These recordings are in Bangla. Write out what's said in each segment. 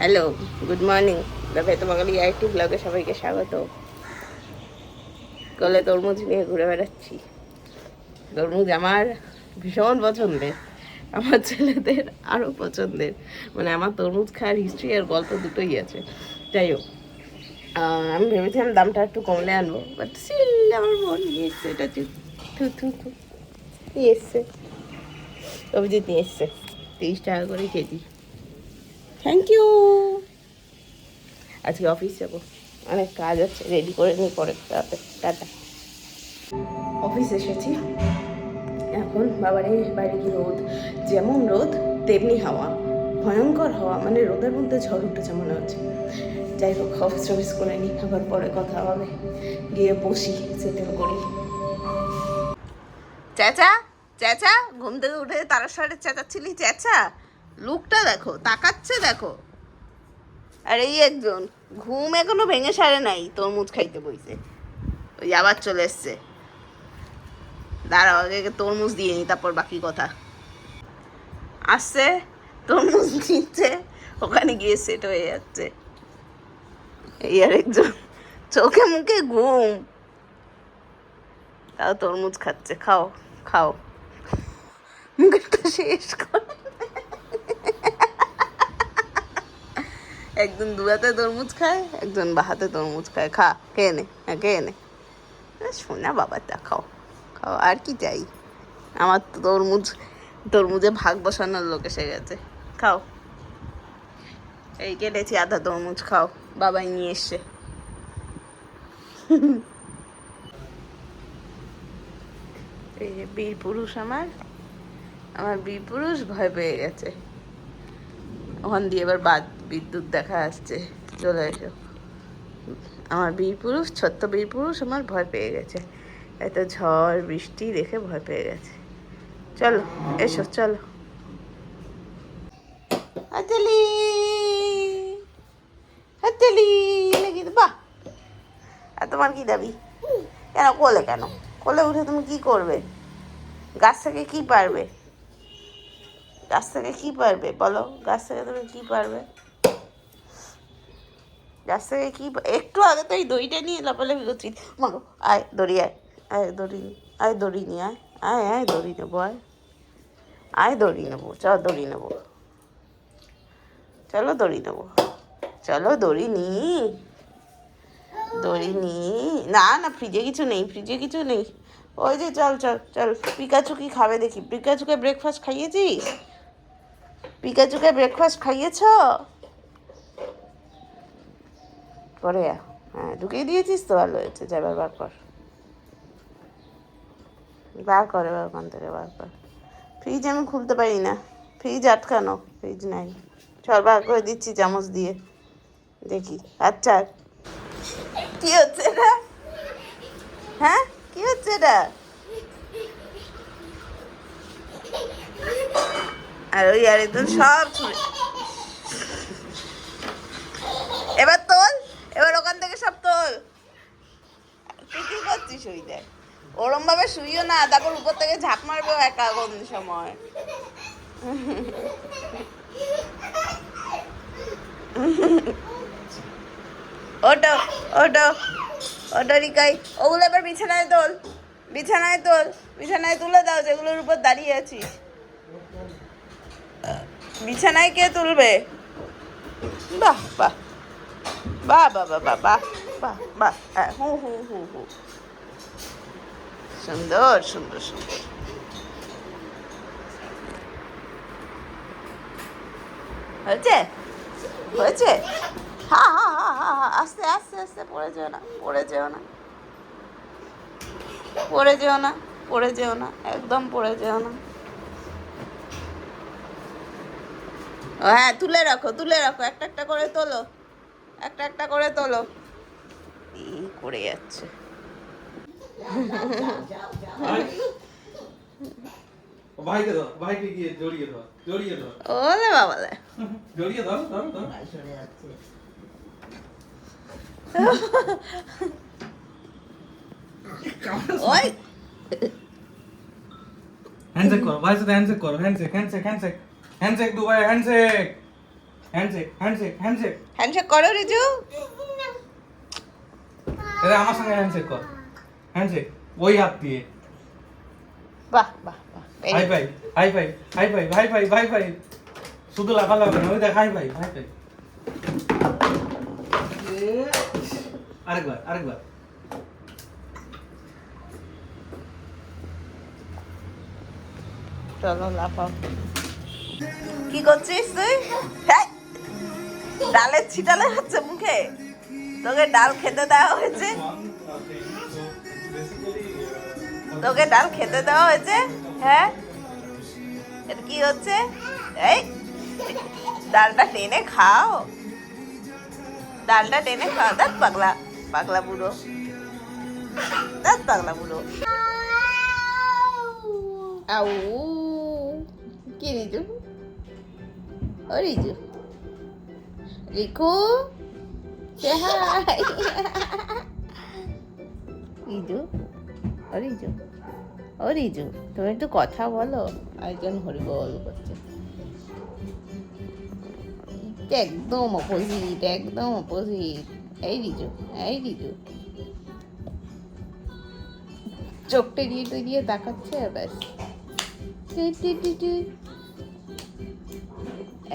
Hello, good morning. তবে তোমাকে আইটি ব্লগে সবাইকে স্বাগত। কলে তরমুজ নিয়ে ঘুরে বেড়াচ্ছি। তরমুজ আমার ভীষণ পছন্দের, আমার ছেলেদের আরও পছন্দের। মানে আমার তরমুজ খাওয়ার হিস্ট্রি আর গল্প দুটোই আছে। যাই হোক, আমি ভেবেছিলাম দামটা একটু কমলে আনবো, বাট স্টিল আমার মন নিয়ে এসছে। এটা থু থু থু নিয়ে এসছে, অভিজিৎ নিয়ে এসছে 30 টাকা করে কেজি। Thank you. আজকে অফিস যাবো, অনেক কাজ আছে, রেডি করে নিই পরে রাতে। টাটা। অফিস এসেছি এখন। বাবারে বাইরে কি রোদ, যেমন রোদ তেমনি হাওয়া, ভয়ঙ্কর হাওয়া। মানে রোদের মধ্যে ঝড় উঠেছে মনে হচ্ছে। যাই হোক, অফিস করে নিই, আবার পরে কথা হবে। গিয়ে বসি, সেটেল করি। চেঁচা চেঁচা, ঘুম থেকে উঠে তারা সাড়ে চেঁচাচ্ছিলি, চেঁচা। লুকটা দেখো, তাকাচ্ছে দেখো। আর এই একজন ঘুম এখনো ভেঙে সারে নাই, তরমুজ খাইতে বইছে। ওই আবার চলে এসছে। দাঁড়াও, আগে তরমুজ দিয়ে নি, তারপর বাকি কথা। আসছে, তরমুজ নিচ্ছে, ওখানে গিয়ে সেট হয়ে যাচ্ছে। এই আর একজন চোখে মুখে ঘুম, তাও তরমুজ খাচ্ছে। খাও খাও, মুখেরটা শেষ কর। একজন দু হাতে তরমুজ খায়, একজন বা হাতে তরমুজ খায়। খা, খেয়ে নে, হ্যাঁ খেয়ে নে। শোনা বাবাটা, খাও খাও, আর কি চাই। আমার তরমুজে ভাগ বসানোর লোক এসে গেছে। খাও, এই কেটেছি আধা তরমুজ, খাও। বাবাই নিয়ে এসছে। এই যে বীর পুরুষ, আমার বীর পুরুষ ভয় পেয়ে গেছে। ওখান দিয়ে এবার বিদ্যুৎ দেখা আসছে। চলে এসো। আমার বীর পুরুষ, ছোট্ট বীর পুরুষ আমার ভয় পেয়ে গেছে। এত ঝড় বৃষ্টি দেখে ভয় পেয়ে গেছে। চলো এসো, চলো। হাততালি হাততালি লেগে বাহ। আর তোমার কি দাবি? কেন কোলে, কেন কোলে উঠে তুমি কি করবে? গাছ থেকে কি পারবে? গাছ থেকে কি পারবে বলো? গাছ থেকে তুমি কি পারবে? গাছ থেকে কি একটু আগে তো এই দড়িটা নিয়ে লাফালাফি করছি। মাগো, আয় দড়ি, আয় আয় দড়ি, আয় দড়ি নিয়ে আয়, আয় আয় দড়ি নেবো, আয় আয় দড়ি নেবো, চল দড়ি নেবো, চলো দড়ি নেবো, চলো দড়ি নি, দড়ি নি। না না, ফ্রিজে কিছু নেই, ফ্রিজে কিছু নেই। ওই যে চল চল চল। পিকাচু কি খাবে দেখি। পিকাচুকে ব্রেকফাস্ট খাইয়েছিস? পিকাচুকে ব্রেকফাস্ট খাইয়েছ? করে হ্যাঁ, ঢুকিয়ে দিয়েছিস তো, ভালো হয়েছে। যা এবার বার কর, বার কর এবার ওখান থেকে, বার কর। ফ্রিজ আমি খুলতে পারি না, ফ্রিজ আটকানো, ফ্রিজ নাই। চল বার করে দিচ্ছি চামচ দিয়ে, দেখি। আচ্ছা, কি হচ্ছে এটা? হ্যাঁ, কি হচ্ছে এটা? আর ওই আর একদম সব ছুঁড়ে। এবার তোল, এবার ওখান থেকে সব তোল। তুই কি করছিস? ওই দেখ, ওরম ভাবে শুইও না, তারপর উপর থেকে ঝাঁপ মারবে একা কোন সময়। ওটো ওটো ওটো রিকাই, ওগুলো এবার বিছানায় তোল, বিছানায় তোল, বিছানায় তুলে দাও যেগুলোর উপর দাঁড়িয়ে আছিস। বিছানায় কে তুলবে? বাহ বাহ বাহ বাহ বাহ বাহ বাহ বাহ বাহ, হ্যাঁ, হু হু হু হু, সুন্দর সুন্দর সুন্দর। হয়েছে হয়েছে, হা হা হা হা হা। আস্তে আস্তে আস্তে, পড়ে যেও না, পড়ে যেও না, পড়ে যেও না, পড়ে যেও না, একদম পড়ে যেও না। ও হ্যাঁ, তুলে রাখো, তুলে রাখো, একটা একটা করে তোলো, একটা একটা করে তোলো। এই করে যাচ্ছে। ভাইকে ধর, ভাইকে গিয়ে জড়িয়ে ধর, জড়িয়ে ধর, ওলে বাবালে, জড়িয়ে ধর, ধর ধর। ওই হ্যান্ডশেক করো, ভাইয়ের সাথে হ্যান্ডশেক করো, হ্যান্ডশেক হ্যান্ডশেক হ্যান্ডশেক হ্যান্ডশেক, দু ভাই handshake. Handshake handshake handshake handshake করো রিজু। এরা আমার সঙ্গে হ্যান্ডশেক কর, হ্যান্ডশেক ওই হাত দিয়ে। বাহ বাহ বাহ, hi fi hi fi hi fi hi fi hi fi, শুধু লাফালাফি না, ওই দেখ হাই ফাই হাই ফাই। আরেকবার আরেকবার। চলো লাফাও। কি করছিস তুই? হ্যাঁ, ডালের ছিটালে হচ্ছে মুখে। তোকে ডাল খেতে দেওয়া হয়েছে, তোকে ডাল খেতে দেওয়া হয়েছে। হ্যাঁ, এটা কি হচ্ছে? এই ডালটা টেনে খাও, ডালটা টেনে খাও। দেখ পাগলা, পাগলা বুড়ো, দেখ পাগলা বুড়ো। আউ, কি রিজু? ও রিজু, রিকু, say hi. রিজু, ও রিজু, ও রিজু, তুমি একটু কথা বলো। একজন হরিবল করছে। একদম অপোজিট, একদম অপোজিট। এই রিজু, এই রিজু, চোখ টেরিয়ে টেরিয়ে তাকাচ্ছে ব্যাস।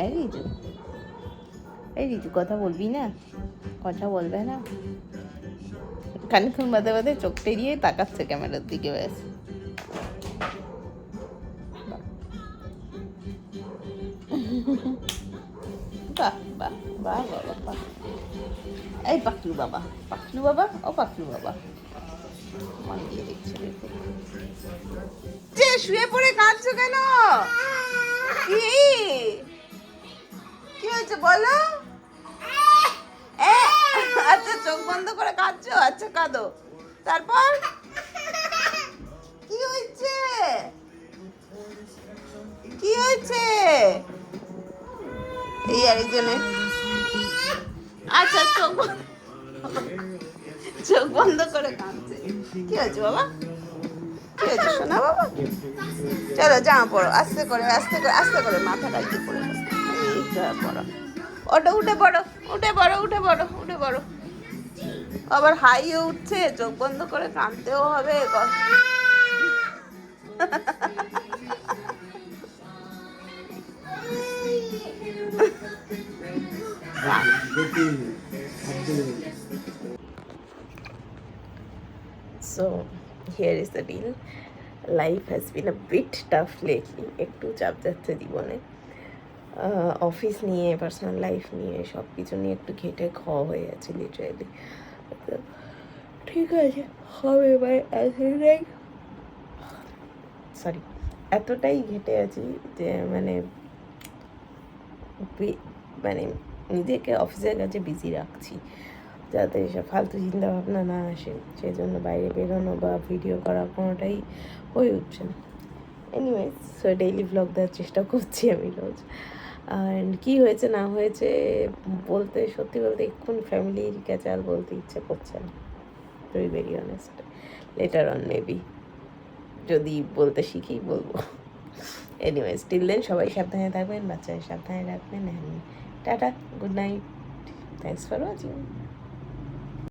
এই রিজু, এই রিজু, কথা বলবি না? কথা বলবে না? খানিক্ষণ বাদে বাদে চোখ টেরিয়ে তাকাচ্ছে ক্যামেরার দিকে ব্যাস। বাহ বাহ বাহ বাবা বাহ। এই পাখলু বাবা, পাখলু বাবা, ও পাখলু বাবা, মন দিয়ে দেখছে। দেখো যে শুয়ে পড়ে কাঁদছো কেন? কি কি হয়েছে বলো? আচ্ছা, চোখ বন্ধ করে কাঁদছো? আচ্ছা কাঁদো। তারপর কি হয়েছে? কি হয়েছে? এই আরেকজনের, আচ্ছা চোখ বন্ধ করে কাঁদছে। কি হয়েছে বাবা? কি হয়েছে শোনা বাবা? চলো জামা পড়ো, আস্তে করে আস্তে করে আস্তে করে, মাথাটা কি পড়ে পড়ো। ওটা উঠে পড়ো, উঠে পড়ো, উঠে পড়ো, উঠে পড়ো। আবার হাইও উঠছে, চোখ বন্ধ করে কাঁদতেও হবে। So here is the deal. Life has been a bit tough lately. একটু চাপ যাচ্ছে জীবনে, অফিস নিয়ে, পার্সোনাল লাইফ নিয়ে, সব কিছু নিয়ে একটু ঘেটে খাওয়া হয়ে গেছে লিটারেলি। ঠিক আছে, হবে ভাই, সরি, এতটাই ঘেটে আছি যে মানে মানে নিজেকে অফিসের কাছে বিজি রাখছি যাতে এসব ফালতু চিন্তা ভাবনা না আসে। সেই জন্য বাইরে বেরোনো বা ভিডিও করা কোনোটাই হয়ে উঠছে না। এনিওয়েজ, সো ডেইলি ভ্লগ দেওয়ার চেষ্টা করছি আমি রোজ। অ্যান্ড কী হয়েছে না হয়েছে বলতে, সত্যি বলতে এক্ষুনি ফ্যামিলির ক্যাচাল বলতে ইচ্ছে করছে না, to be very honest. Later on maybe যদি বলতে শিখি বলবো। এনিওয়েজ, টিল দেন সবাই সাবধানে থাকবেন, বাচ্চাদের সাবধানে রাখবেন। Tata, good night, thanks for watching.